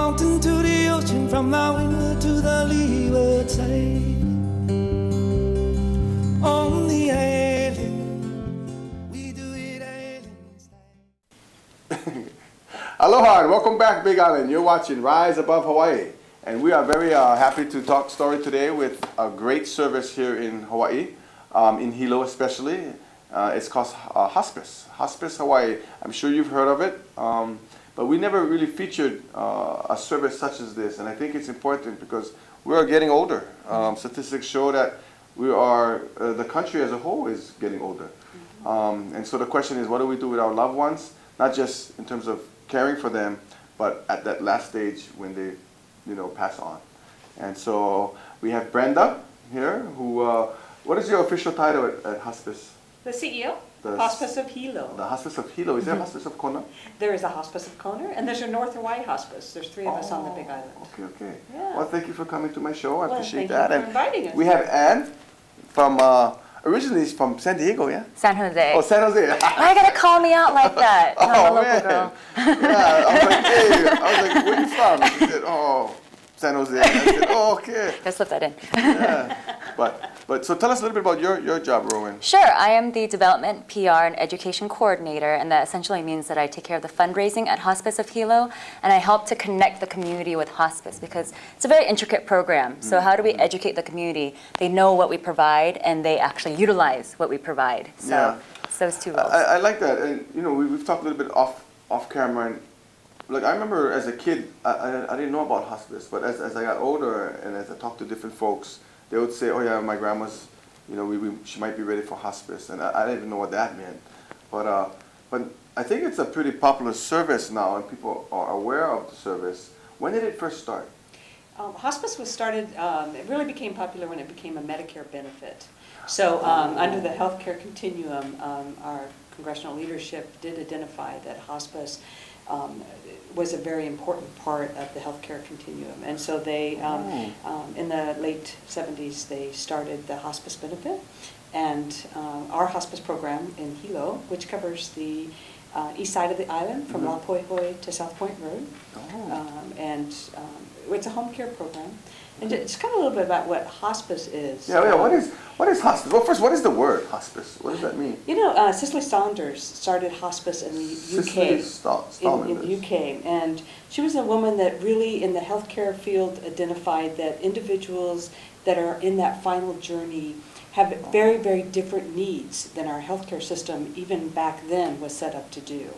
mountain to the ocean, from the windward to the leeward side. On the island, we do it island style. Aloha and welcome back, Big Island. You're watching Rise Above Hawaii. And we are very happy to talk story today with a great service here in Hawaii, in Hilo especially. It's called Hospice, Hospice Hawaii. I'm sure you've heard of it, but we never really featured a service such as this. And I think it's important because we are getting older. Statistics show that we are, the country as a whole is getting older. And so the question is, what do we do with our loved ones? Not just in terms of caring for them, but at that last stage when they, pass on. And so we have Brenda here, who, what is your official title at Hospice? The CEO, Hospice of Hilo. The Hospice of Hilo. Is there a Hospice of Kona? There is a Hospice of Kona, and there's a North Hawaii Hospice. There's 3 of us on the Big Island. Okay. Yeah. Well, thank you for coming to my show. I appreciate thank that. you for inviting us. We have Anne from, originally from San Diego, yeah? San Jose. Oh, San Jose. Why you gotta call me out like that? I'm a local man. girl. Yeah, I was like, hey, where are you from? And she said, oh, San Jose. And I said, oh, okay. Gotta slip that in. Yeah. But so tell us a little bit about your job, Rowan. Sure, I am the Development, PR, and Education Coordinator, and that essentially means that I take care of the fundraising at Hospice of Hilo, and I help to connect the community with hospice because it's a very intricate program. So how do we educate the community? They know what we provide, and they actually utilize what we provide. So it's those 2 roles. I like that, and we've talked a little bit off camera, and like I remember as a kid, I didn't know about hospice, but as I got older and as I talked to different folks, they would say, oh yeah, my grandma's, she might be ready for hospice, and I didn't even know what that meant. But I think it's a pretty popular service now, and people are aware of the service. When did it first start? Hospice was started, it really became popular when it became a Medicare benefit. So under the healthcare continuum, our congressional leadership did identify that hospice was a very important part of the healthcare continuum. And so they, in the late 70s, they started the hospice benefit. And our hospice program in Hilo, which covers the east side of the island from La Poihoi to South Point Road. And it's a home care program. And just kind of a little bit about what hospice is. Yeah. What is hospice? Well, first, what is the word hospice? What does that mean? Cicely Saunders started hospice in the Cicely UK. In the UK, and she was a woman that really, in the healthcare field, identified that individuals that are in that final journey have very, very different needs than our healthcare system, even back then, was set up to do.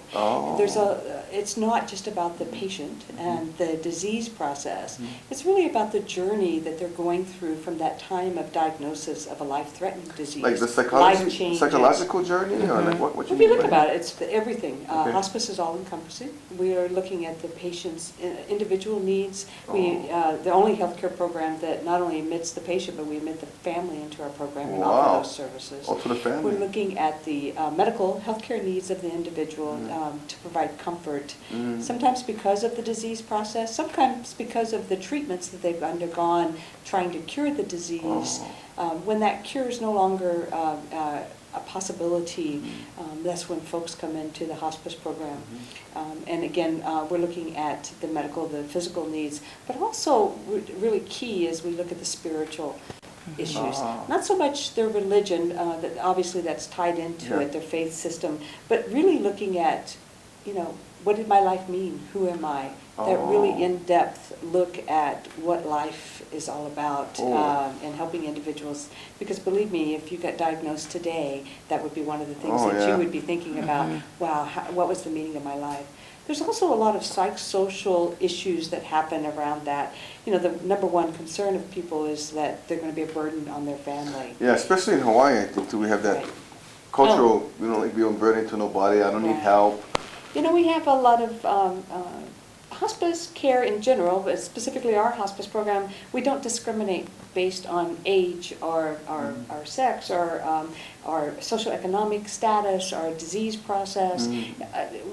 It's not just about the patient and the disease process. It's really about the journey that they're going through from that time of diagnosis of a life-threatening disease. Like the psychological journey, or like what you mean? If you look about it, it's everything. Hospice is all-encompassing. We are looking at the patient's individual needs. The only healthcare program that not only admits the patient, but we admit the family into our program. And offer those services. To the family. We're looking at the medical healthcare needs of the individual to provide comfort, sometimes because of the disease process, sometimes because of the treatments that they've undergone trying to cure the disease. When that cure is no longer a possibility, that's when folks come into the hospice program. And again, we're looking at the medical, the physical needs, but also really key is we look at the spiritual issues. Not so much their religion, that obviously that's tied into it, their faith system, but really looking at, what did my life mean? Who am I? That really in-depth look at what life is all about and helping individuals. Because believe me, if you got diagnosed today, that would be one of the things that you would be thinking about, wow, what was the meaning of my life? There's also a lot of psychosocial issues that happen around that. The number one concern of people is that they're going to be a burden on their family. Yeah, especially in Hawaii, I think we have that cultural, like being a burden to nobody, I don't need help. We have a lot of hospice care in general, but specifically our hospice program, we don't discriminate based on age or sex or our socioeconomic status, our disease process.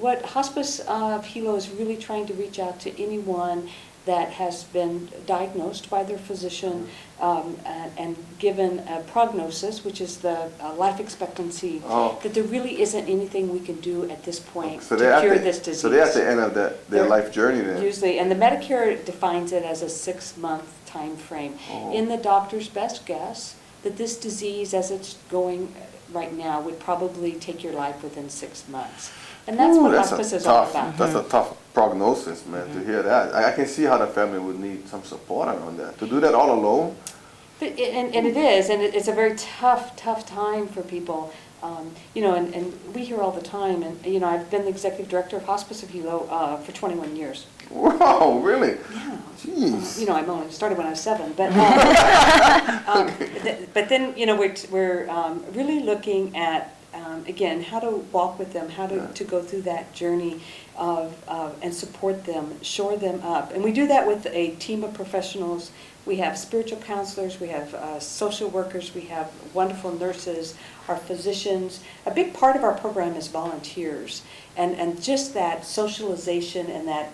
What Hospice of Hilo is really trying to reach out to anyone that has been diagnosed by their physician and given a prognosis, which is the life expectancy, that there really isn't anything we can do at this point So to cure this disease. So they're at the end of their They're life journey then. Usually, and the Medicare defines it as a 6-month time frame. In the doctor's best guess, that this disease, as it's going right now, would probably take your life within 6 months. And that's what hospice is all about. That's a tough prognosis, man, to hear that. I can see how the family would need some support around that. To do that all alone? And it is, and it's a very tough time for people. You know, and we hear all the time, and, you know, I've been the executive director of Hospice of Hilo for 21 years. Wow, really? Yeah. Jeez. You know, I'm only started when I was 7, but but then, you know, we're really looking at again, how to walk with them, how to go through that journey and support them, shore them up. And we do that with a team of professionals. We have spiritual counselors, we have social workers, we have wonderful nurses, our physicians. A big part of our program is volunteers. And just that socialization and that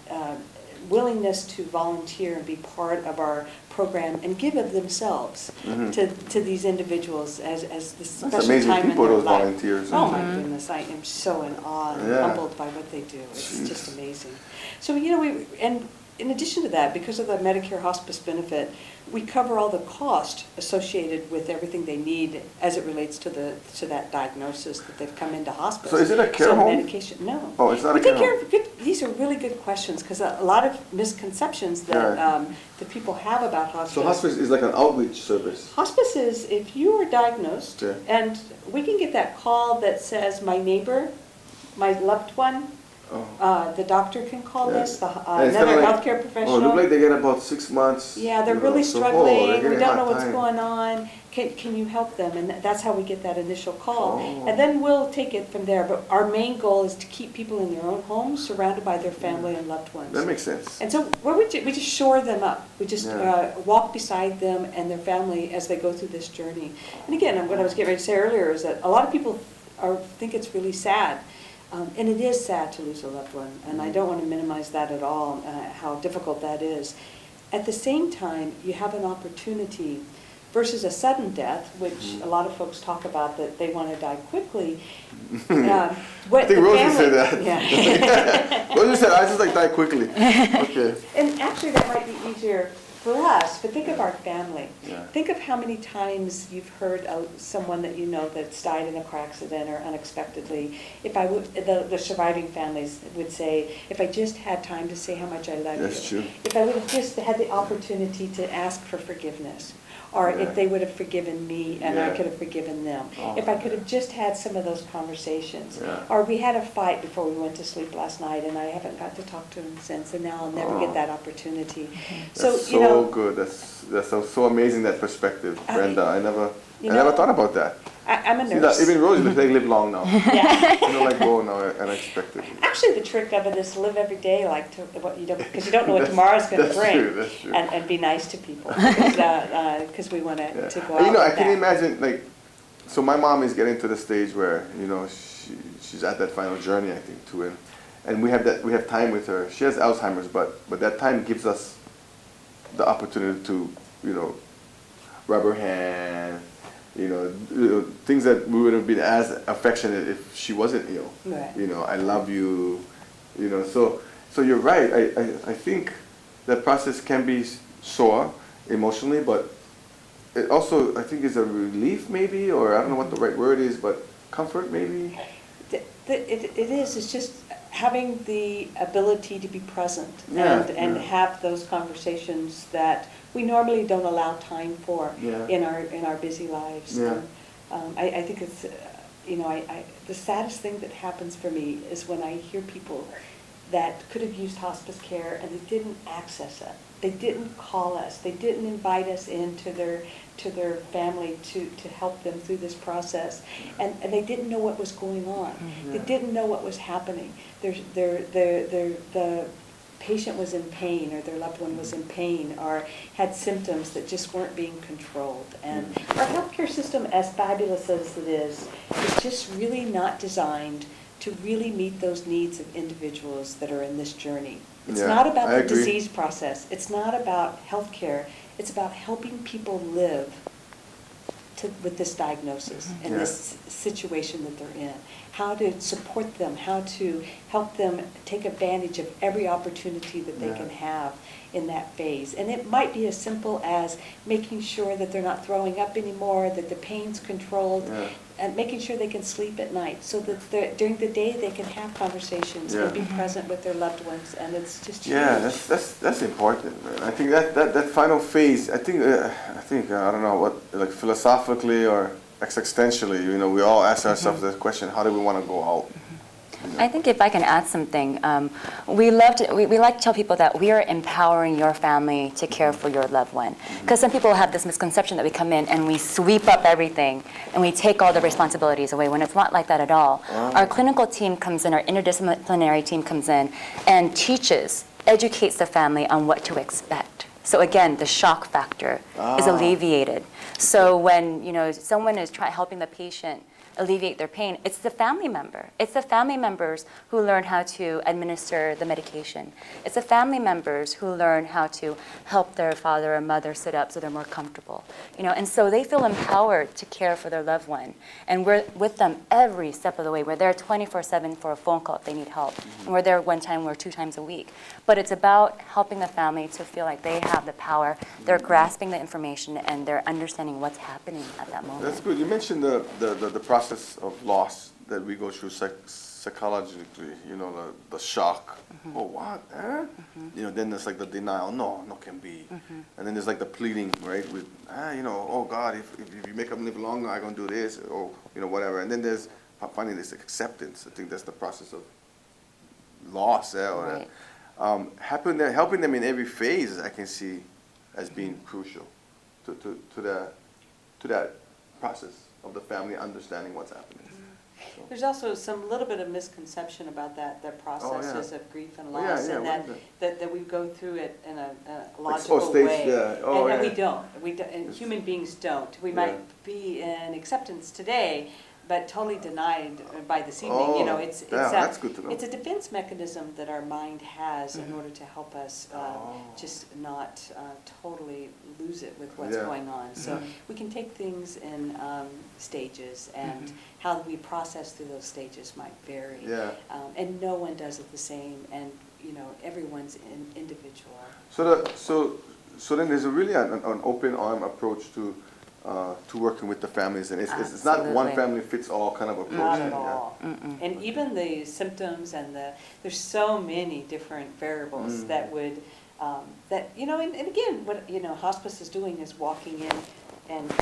willingness to volunteer and be part of our program and give of themselves to these individuals as the special That's amazing time people, in their those life. volunteers. Oh my goodness, I am so in awe and humbled by what they do. It's just amazing. So, you know, and in addition to that, because of the Medicare hospice benefit, we cover all the cost associated with everything they need as it relates to that diagnosis that they've come into hospice. So is it a care home? Medication, no. Oh, it's not a We take care care of these are really good questions, because a lot of misconceptions that that people have about hospice. So hospice is like an outreach service? Hospice is if you are diagnosed, and we can get that call that says, my neighbor, my loved one, the doctor can call us, another healthcare professional. Oh, it looks like they get about 6 months. Yeah, they're really struggling, we don't know what's going on, can you help them? And that's how we get that initial call. And then we'll take it from there. But our main goal is to keep people in their own homes, surrounded by their family and loved ones. That makes sense. And so what we just shore them up. We just walk beside them and their family as they go through this journey. And again, what I was getting ready to say earlier is that a lot of people think it's really sad. And it is sad to lose a loved one, and I don't want to minimize that at all, how difficult that is. At the same time, you have an opportunity versus a sudden death, which a lot of folks talk about, that they want to die quickly. I think Rosie said that. Yeah. Rosie said, I just like die quickly. Okay. And actually, that might be easier for us, but think of our family. Yeah. Think of how many times you've heard someone that you know that's died in a car accident or unexpectedly. If I would, the surviving families would say, if I just had time to say how much I love you. That's true. If I would have just had the opportunity to ask for forgiveness. Or if they would have forgiven me and I could have forgiven them. If I could have just had some of those conversations. Or we had a fight before we went to sleep last night and I haven't got to talk to him since, and now I'll never get that opportunity. That's so good. That's so amazing, that perspective, Brenda. I never thought about that. I'm a nurse. Even Rosie, they live long now. Yeah. You know, like go now unexpectedly. Actually, the trick of it is to live every day like what you don't, because you don't know what tomorrow's going to bring. That's true. And be nice to people, because we want to go out. You know, I with can that. imagine, like, so my mom is getting to the stage where, you know, she's at that final journey, I think, too, and we have time with her. She has Alzheimer's, but that time gives us the opportunity to, you know, rub her hand. You know, things that we would have been as affectionate if she wasn't ill. Right. You know, I love you. You know, so you're right. I think that process can be sore emotionally, but it also, I think, is a relief maybe, or I don't know what the right word is, but comfort maybe. It is. It's just having the ability to be present and have those conversations that we normally don't allow time for in our busy lives. Yeah. I think it's, you know, the saddest thing that happens for me is when I hear people that could have used hospice care and they didn't access it. They didn't call us. They didn't invite us into their family to help them through this process, and they didn't know what was going on. They didn't know what was happening. The patient was in pain, or their loved one was in pain, or had symptoms that just weren't being controlled. And our healthcare system, as fabulous as it is just really not designed to really meet those needs of individuals that are in this journey. It's Yeah, not about I the agree. disease process. It's not about healthcare. It's about helping people live with this diagnosis and Yeah. this situation that they're in. How to support them, how to help them take advantage of every opportunity that they Yeah. can have in that phase. And it might be as simple as making sure that they're not throwing up anymore, that the pain's controlled, Yeah. and making sure they can sleep at night, so that during the day they can have conversations Yeah. and be present with their loved ones, and it's just Yeah, huge. that's important, man. I think that final phase. I think I don't know what, like, philosophically or existentially. You know, we all ask ourselves that question: how do we want to go out? I think if I can add something, we like to tell people that we are empowering your family to care for your loved one. Because some people have this misconception that we come in and we sweep up everything and we take all the responsibilities away, when it's not like that at all. Our clinical team comes in, our interdisciplinary team comes in and educates the family on what to expect. So again, the shock factor is alleviated. So when someone is helping the patient alleviate their pain, it's the family member. It's the family members who learn how to administer the medication. It's the family members who learn how to help their father or mother sit up so they're more comfortable. And so they feel empowered to care for their loved one. And we're with them every step of the way. We're there 24/7 for a phone call if they need help. And we're there one time or 2 times a week. But it's about helping the family to feel like they have the power, they're grasping the information, and they're understanding what's happening at that moment. That's good. You mentioned the process of loss that we go through psychologically. The shock. Oh, what? Huh? Then there's like the denial. No can be. And then there's like the pleading, right? With oh God, if you make them live longer, I'm gonna do this, or whatever. And then there's finding this acceptance. I think that's the process of loss. Right. Helping them in every phase, I can see as being crucial to that process of the family understanding what's happening. So. There's also some little bit of misconception about that processes of grief and Oh, yeah, loss, yeah, and what is that we go through it in a Like, logical stage, way. yeah. Oh, and yeah. we don't. And human beings don't. We Yeah. might be in acceptance today, but totally denied by this evening. Oh, It's that's good to know. It's a defense mechanism that our mind has in order to help us just not totally lose it with what's Yeah. going on. So we can take things in stages, and how we process through those stages might vary. Yeah. And no one does it the same, and everyone's individual. So then there's really an open arm approach to working with the families, and it's not one Absolutely. family fits all kind of approach. Not at Yeah. all. And even the symptoms and there's so many different variables that would, and again, what, hospice is doing is walking in and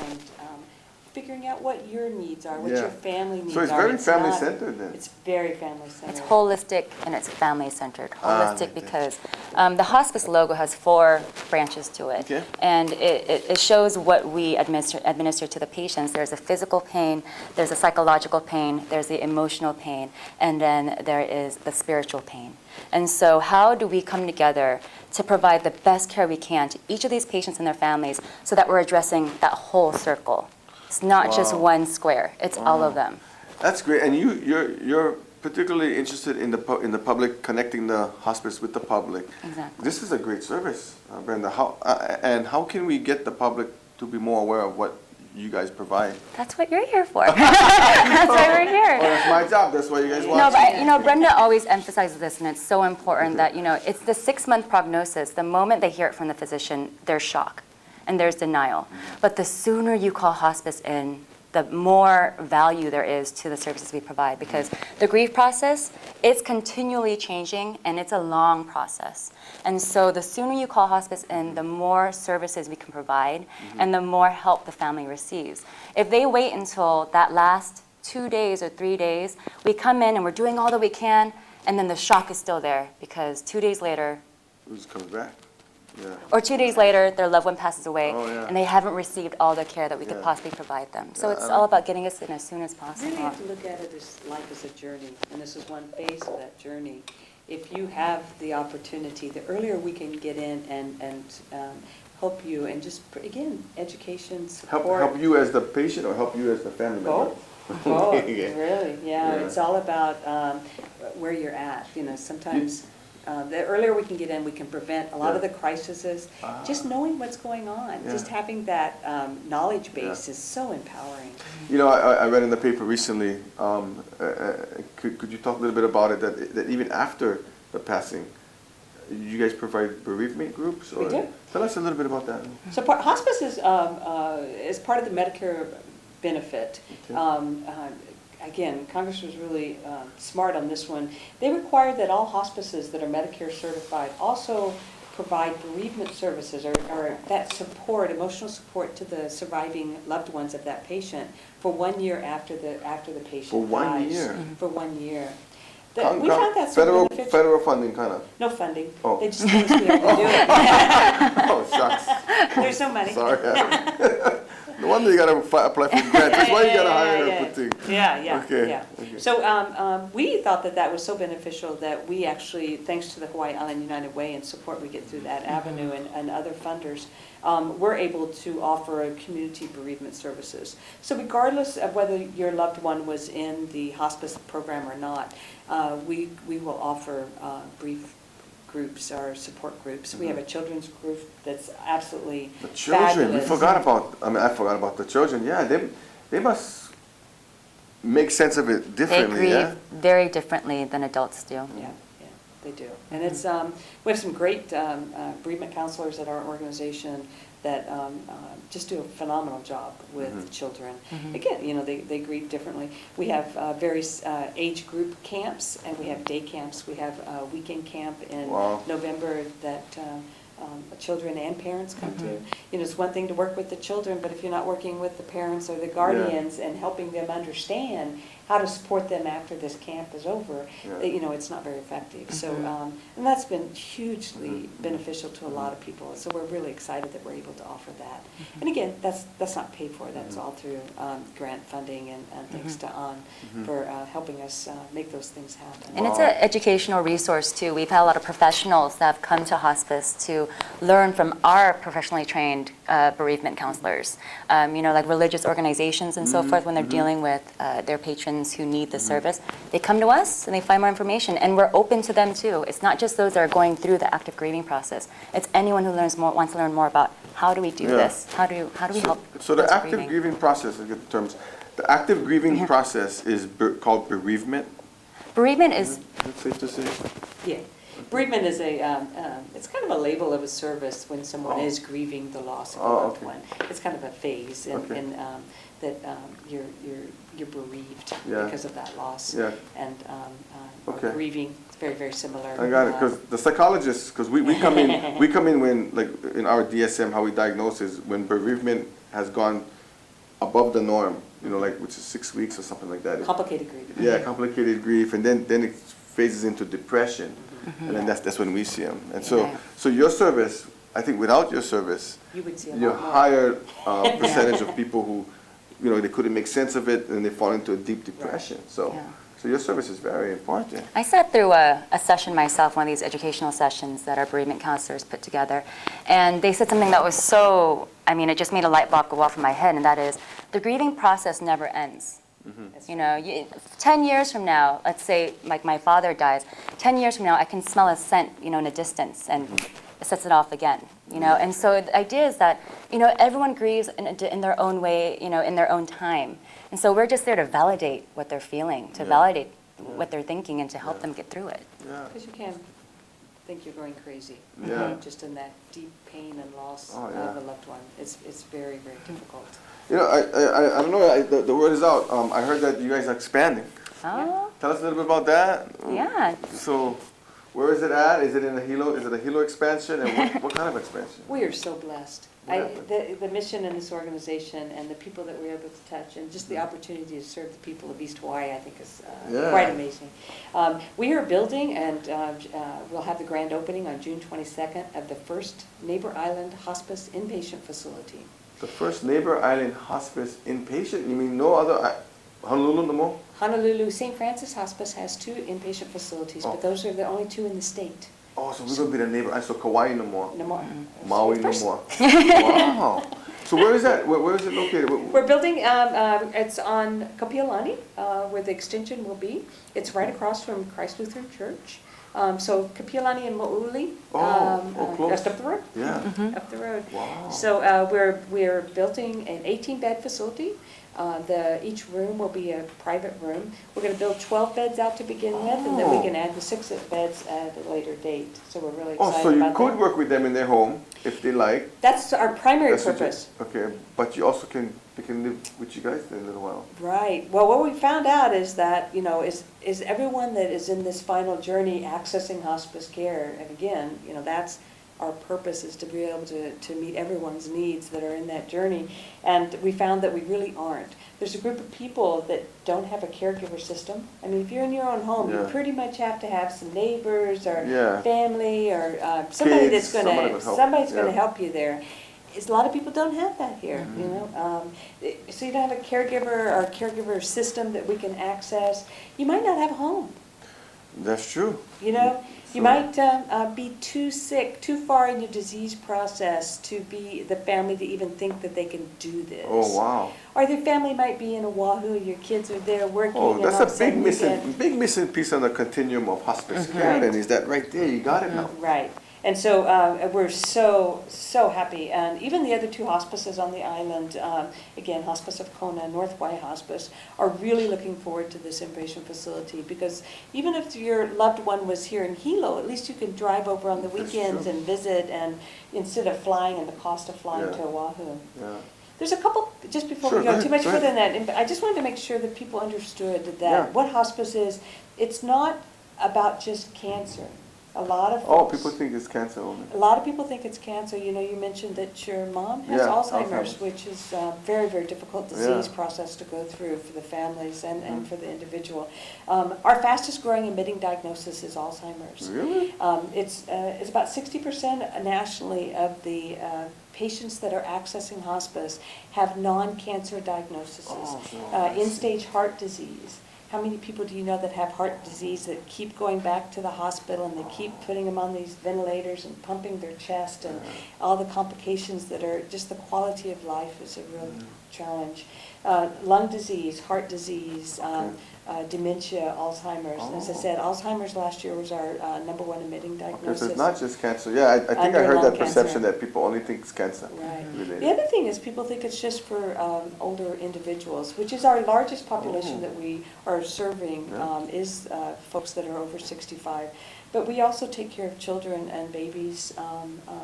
figuring out what your needs are, what Yeah. your family needs So are. it's very not- family-centered then. It's very family-centered. It's holistic and it's family-centered. Holistic right there. because the hospice logo has 4 branches to it. Okay. And it shows what we administer to the patients. There's a physical pain, there's a psychological pain, there's the emotional pain, and then there is the spiritual pain. And so how do we come together to provide the best care we can to each of these patients and their families so that we're addressing that whole circle? It's not just Wow. one square, it's all of them. That's great, and you're particularly interested in the public, connecting the hospice with the public. Exactly. This is a great service, Brenda. How can we get the public to be more aware of what you guys provide? That's what you're here for. That's why we're here. Oh, that's my job. That's why you guys watch. No, but Brenda always emphasizes this, and it's so important that it's the 6-month prognosis. The moment they hear it from the physician, there's shock and there's denial. But the sooner you call hospice in, the more value there is to the services we provide, because the grief process, it's continually changing and it's a long process. And so the sooner you call hospice in, the more services we can provide and the more help the family receives. If they wait until that last 2 days or 3 days, we come in and we're doing all that we can, and then the shock is still there because 2 days later, It just comes back. Yeah. or 2 days later, their loved one passes away, Oh, yeah. and they haven't received all the care that we could Yeah. possibly provide them. So Yeah, it's I all like about getting us in as soon as Really possible. have to look at it as life as a journey, and this is one phase of that journey. If you have the opportunity, the earlier we can get in and help you, and just, again, education, support. Help you as the patient, or help you as the family member? Both, Yeah. really, yeah. Yeah. It's all about where you're at. Sometimes The earlier we can get in, we can prevent a lot of Yeah. the crises. Just knowing what's going on, just having that knowledge base is so empowering. You know, I read in the paper recently, could you talk a little bit about it, that even after the passing, you guys provide bereavement groups? We do. Tell us a little bit about that. So hospice is part of the Medicare benefit. Okay. Again, Congress was really smart on this one. They require that all hospices that are Medicare certified also provide bereavement services or that support, emotional support to the surviving loved ones of that patient for 1 year after the patient For 1 dies. year? For 1 year. Con- We found that so federal, beneficial. federal funding, kind of. No funding. Oh. They just told us we had to do it. Oh, shucks. There's no money. Sorry. No wonder you gotta apply for grants. That's why you gotta hire her for things. Yeah. Okay. So we thought that was so beneficial that we actually, thanks to the Hawaii Island United Way and support we get through that avenue and other funders, we're able to offer community bereavement services. So regardless of whether your loved one was in the hospice program or not, we will offer brief groups or support groups. We have a children's group that's absolutely The children, fabulous. I forgot about the children. Yeah, they must make sense of it They differently, grieve yeah? very differently than adults do. Yeah, they do. And it's, we have some great bereavement counselors at our organization that just do a phenomenal job with children. Again, you know, they grieve differently. We have various age group camps, and we have day camps. We have a weekend camp in Wow. November that children and parents come to. You know, it's one thing to work with the children, but if you're not working with the parents or the guardians and helping them understand how to support them after this camp is over, you know, it's not very effective. So, and that's been hugely beneficial to a lot of people. So we're really excited that we're able to offer that. And again, that's not paid for. That's all through grant funding and thanks to On for helping us make those things happen. And it's an educational resource too. We've had a lot of professionals that have come to hospice to learn from our professionally trained bereavement counselors. You know, like religious organizations and so forth, when they're dealing with their patrons who need the service, they come to us and they find more information, and we're open to them too. It's not just those that are going through the active grieving process. It's anyone who wants to learn more about how do we do this? How do we help? So the those active grieving process, I get the terms. The active grieving process is called bereavement. Bereavement is That's safe to say. Yeah. Bereavement is it's kind of a label of a service when someone is grieving the loss of a loved one. It's kind of a phase in that you're bereaved because of that loss. Yeah. And Okay. grieving, it's very, very similar. I got it, because the psychologists, because we come in when, like, in our DSM, how we diagnose is when bereavement has gone above the norm, you know, like, which is 6 weeks or something like that. Complicated grief. Yeah, complicated grief, and then it phases into depression, and then that's when we see them. And so your service, I think without your service, You would see a you lot more. higher percentage of people who, you know, they couldn't make sense of it and they fall into a deep depression. So your service is very important. I sat through a session myself, one of these educational sessions that our bereavement counselors put together, and they said something that was so, I mean, it just made a light bulb go off in my head, and that is, the grieving process never ends. You know, 10 years from now, let's say, like my father dies, 10 years from now, I can smell a scent, you know, in the distance, and it sets it off again, you know. And so the idea is that, you know, everyone grieves in their own way, you know, in their own time. And so we're just there to validate what they're feeling, to validate what they're thinking, and to help them get through it. Yeah. Because you can think you're going crazy. Yeah. Just in that deep pain and loss Oh, of yeah. a loved one. It's very, very difficult. You know, I don't know, the word is out. I heard that you guys are expanding. Oh, Tell us a little bit about that. yeah. So, where is it at? Is it in a Hilo? Is it a Hilo expansion? And what kind of expansion? We are so blessed. Yeah. The mission in this organization and the people that we're able to touch and just the opportunity to serve the people of East Hawaii, I think is quite amazing. We are building and we'll have the grand opening on June 22nd of the first Neighbor Island Hospice inpatient facility. The first Neighbor Island Hospice inpatient? You mean no other, Honolulu no more? Honolulu St. Francis Hospice has 2 inpatient facilities, but those are the only 2 in the state. Oh, so we're going to be the Neighbor Island, so Kauai no more. No more. Maui no First- more. Wow. So where is that? Where is it located? We're building, it's on Kapiolani, where the extension will be. It's right across from Christ Lutheran Church. So Kapiolani and Mo'uli, close. just up the road. Yeah. Up the road. Wow. So we're building an 18-bed facility. Each room will be a private room. We're going to build 12 beds out to begin with, and then we can add the 6 beds at a later date. So we're really excited Oh, so you about could that. work with them in their home if they like. That's our primary That's what you- purpose. Okay, but you also they can live with you guys in a little while. Right. Well, what we found out is that, is everyone that is in this final journey accessing hospice care, and again, that's our purpose, is to be able to meet everyone's needs that are in that journey. And we found that we really aren't. There's a group of people that don't have a caregiver system. I mean, if you're in your own home, you Yeah. pretty much have to have some neighbors or Yeah. family or somebody Kids, that's somebody would help. somebody's going to Yeah. help you there. A lot of people don't have that here, so you don't have a caregiver or a caregiver system that we can access. You might not have a home, That's true. You might be too sick, too far in your disease process to be the family to even think that they can do this. Oh, wow. Or the family might be in Oahu, your kids are there working. Oh, and that's all of a sudden you big missing piece on the continuum of hospice care. Right. Then is that right there? You got it now. Right. And so we're so happy. And even the other 2 hospices on the island, again, Hospice of Kona and North Wai Hospice, are really looking forward to this inpatient facility, because even if your loved one was here in Hilo, at least you can drive over on the That's weekends true. and visit, and instead of flying and the cost of flying Yeah. to Oahu. Yeah. There's a couple, just before Sure, we go go ahead, too much go further ahead. than that, I just wanted to make sure that people understood that Yeah. what hospice is, it's not about just cancer. A lot of Oh, folks- people think it's cancer only. a lot of people think it's cancer. You mentioned that your mom has Yeah, Alzheimer's, Alzheimer's. which is a very, very difficult disease Yeah. process to go through for the families and for the individual. Our fastest growing admitting diagnosis is Alzheimer's. Really? It's about 60% nationally of the patients that are accessing hospice have non-cancer diagnoses. Oh, wow. In-stage heart disease. How many people do you know that have heart disease that keep going back to the hospital, and they keep putting them on these ventilators and pumping their chest, and all the complications that are, just the quality of life is a real challenge. Lung disease, heart disease, dementia, Alzheimer's. As I said, Alzheimer's last year was our #1 admitting Okay, diagnosis. so it's not just cancer. Yeah, I think I Under heard lung that perception cancer. that people only think it's cancer Right. related. The other thing is people think it's just for older individuals, which is our largest population that we are serving, Yeah. is folks that are over 65. But we also take care of children and babies.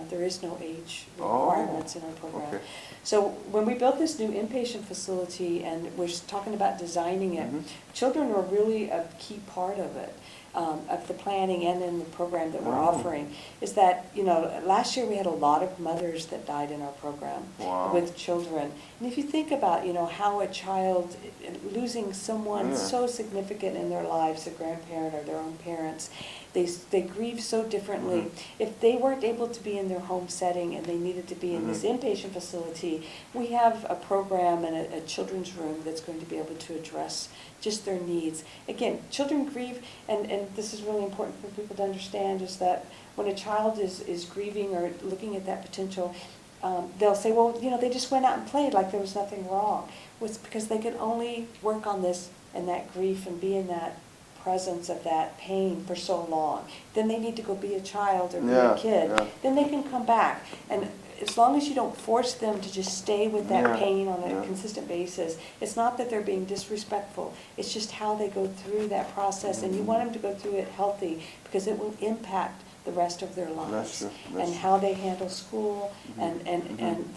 There is no age requirements in our program. Okay. So when we built this new inpatient facility, and we're talking about designing it, children are really a key part of it. Of the planning and in the program that we're Wow. offering, is that, last year we had a lot of mothers that died in our program Wow. with children. And if you think about, how a child losing someone Yeah. so significant in their lives, a grandparent or their own parents, they grieve so differently. If they weren't able to be in their home setting and they needed to be in this inpatient facility, we have a program and a children's room that's going to be able to address just their needs. Again, children grieve, and this is really important for people to understand, is that when a child is grieving or looking at that potential, they'll say, well, they just went out and played like there was nothing wrong. It's because they could only work on this and that grief and be in that presence of that pain for so long. Then they need to go be a child or be Yeah, a kid. yeah. Then they can come back. And as long as you don't force them to just stay with that Yeah, pain on a yeah. consistent basis, it's not that they're being disrespectful. It's just how they go through that process. And you want them to go through it healthy, because it will impact the rest of their lives. true. And how they handle school and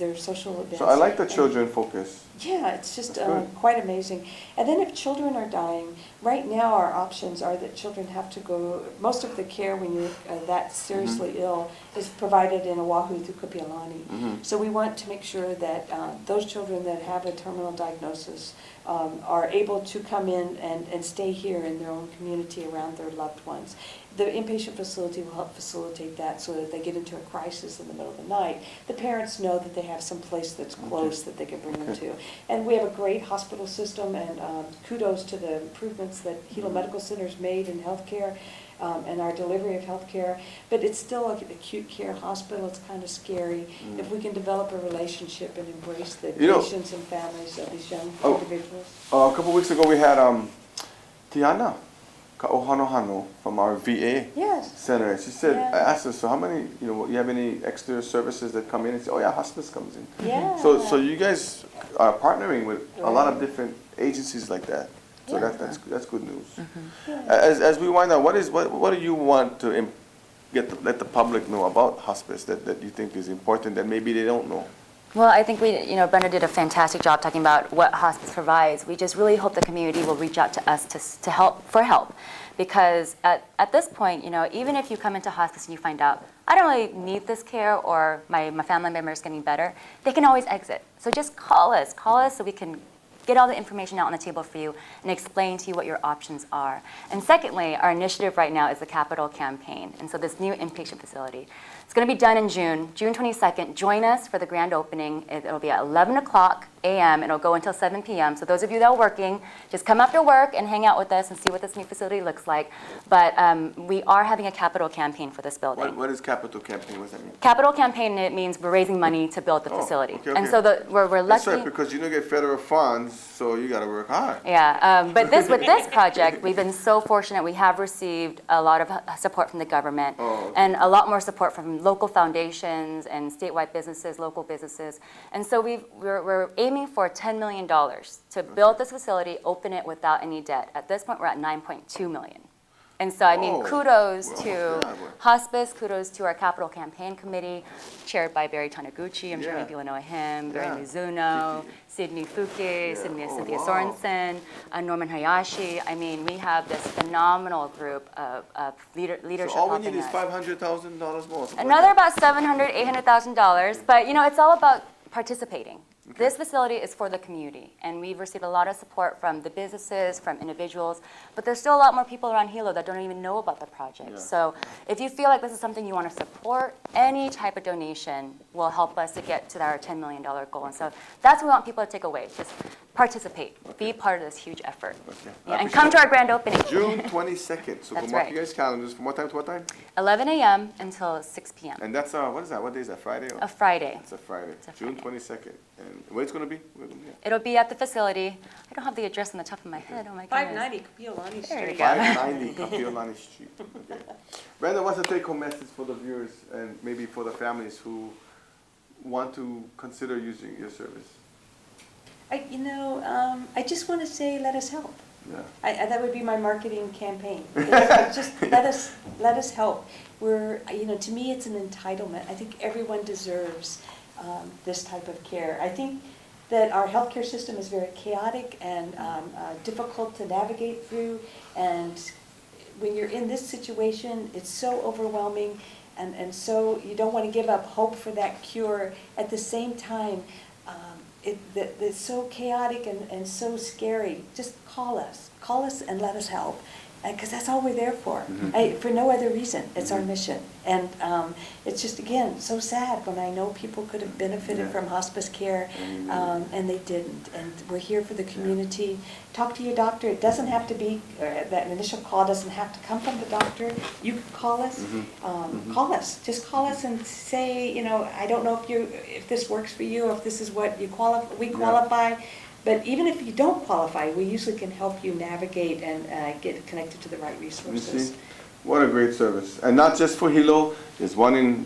their social events. So I like the And- children focus. yeah, it's just That's good. quite amazing. And then if children are dying, right now our options are that children have to go, most of the care when you're that seriously ill is provided in Oahu through Kapiolani. So we want to make sure that those children that have a terminal diagnosis are able to come in and stay here in their own community around their loved ones. The inpatient facility will help facilitate that, so that they get into a crisis in the middle of the night, the parents know that they have some place that's close that they can bring them to. And we have a great hospital system, and kudos to the improvements that Hilo Medical Center's made in healthcare and our delivery of healthcare. But it's still an acute care hospital. It's kind of scary. If we can develop a relationship and embrace the patients and families of these young individuals. A couple weeks ago we had Tiana Ka'ohanohano from our VA Yes. center. She said, Yeah. I asked her, so how many, you have any extra services that come in? And she said, oh yeah, hospice comes in. Yeah. So you guys are partnering with a lot of different agencies like that. So Yeah. that's good news. Yeah. As we wind up, what do you want to let the public know about hospice that you think is important that maybe they don't know? Well, I think Brenda did a fantastic job talking about what hospice provides. We just really hope the community will reach out to us to help, because at this point, even if you come into hospice and you find out, I don't really need this care or my family member is getting better, they can always exit. So just call us so we can get all the information out on the table for you and explain to you what your options are. And secondly, our initiative right now is the Capital Campaign. And so this new inpatient facility, it's going to be done in June 22nd. Join us for the grand opening. It'll be at 11 o'clock a.m. It'll go until 7 p.m. So those of you that are working, just come after work and hang out with us and see what this new facility looks like. But we are having a capital campaign for this building. What is capital campaign? What does that mean? Capital campaign, it means we're raising money to build the facility. Okay. And so we're That's lucky. right, because you don't get federal funds, so you got to work hard. Yeah, but with this project, we've been so fortunate. We have received a lot of support from the government and a lot more support from local foundations and statewide businesses, local businesses. And so we're aiming for $10 million to build this facility, open it without any debt. At this point, we're at $9.2 million. And so, kudos to Hospice, kudos to our Capital Campaign Committee, chaired by Barry Taniguchi. I'm sure many people know him, Barry Mizuno, Sydney Fuki, Cynthia Sorensen, Norman Hayashi. I mean, we have this phenomenal group of leadership. So all we helping need is us. $500,000 more. Another about $700,000, $800,000, but it's all about participating. Okay. This facility is for the community, and we've received a lot of support from the businesses, from individuals, but there's still a lot more people around Hilo that don't even know about the project. Yeah. So if you feel like this is something you want to support, any type of donation will help us to get to our $10 million goal. And so that's what we want people to take away. Just participate. Be part of this huge effort. And come to our grand opening. June 22nd. So that's mark right. You guys' calendars from what time to what time? 11 a.m. until 6 p.m. And that's, what is that? What day is that? Friday? A Friday. It's a Friday. June 22nd. And where it's going to be? It'll be at the facility. I don't have the address on the top of my head. Oh my goodness. 590 Kapiolani Street. There you go. 590 Kapiolani Street. Okay. Brenda, what's the take-home message for the viewers and maybe for the families who want to consider using your service? I just want to say, let us help. Yeah. That would be my marketing campaign. Just let us help. To me, it's an entitlement. I think everyone deserves this type of care. I think that our healthcare system is very chaotic and difficult to navigate through. And when you're in this situation, it's so overwhelming, and so you don't want to give up hope for that cure. At the same time, it's so chaotic and so scary. Just call us and let us help, because that's all we're there for. For no other reason. It's our mission. And it's just, again, so sad when I know people could have benefited from hospice care and they didn't. And we're here for the community. Talk to your doctor. It doesn't have to be, that initial call doesn't have to come from the doctor. You can call us. Call us. Just call us and say, I don't know if this works for you, or if this is what we qualify. But even if you don't qualify, we usually can help you navigate and get connected to the right resources. What a great service. And not just for Hilo, there's one in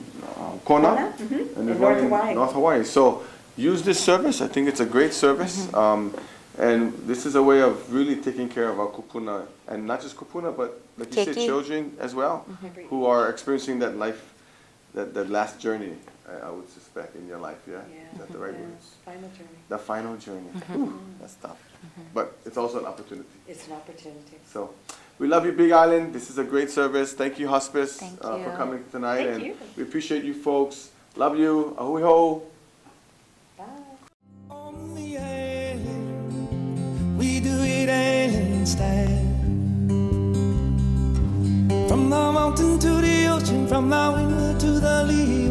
Kona, and there's one in North Hawaii. So use this service. I think it's a great service. And this is a way of really taking care of our kupuna, and not just kupuna, but like you said, children as well, who are experiencing that life, that last journey, I would suspect, in your life, Is that the right words? Final journey. The final journey. Ooh, that's tough. But it's also an opportunity. It's an opportunity. So, we love you, Big Island. This is a great service. Thank you, Hospice, Thank for coming tonight. Thank you. We appreciate you folks. Love you. Ahui ho. Bye. On the island, we do it island style. From the mountain to the ocean, from the windward to the lee.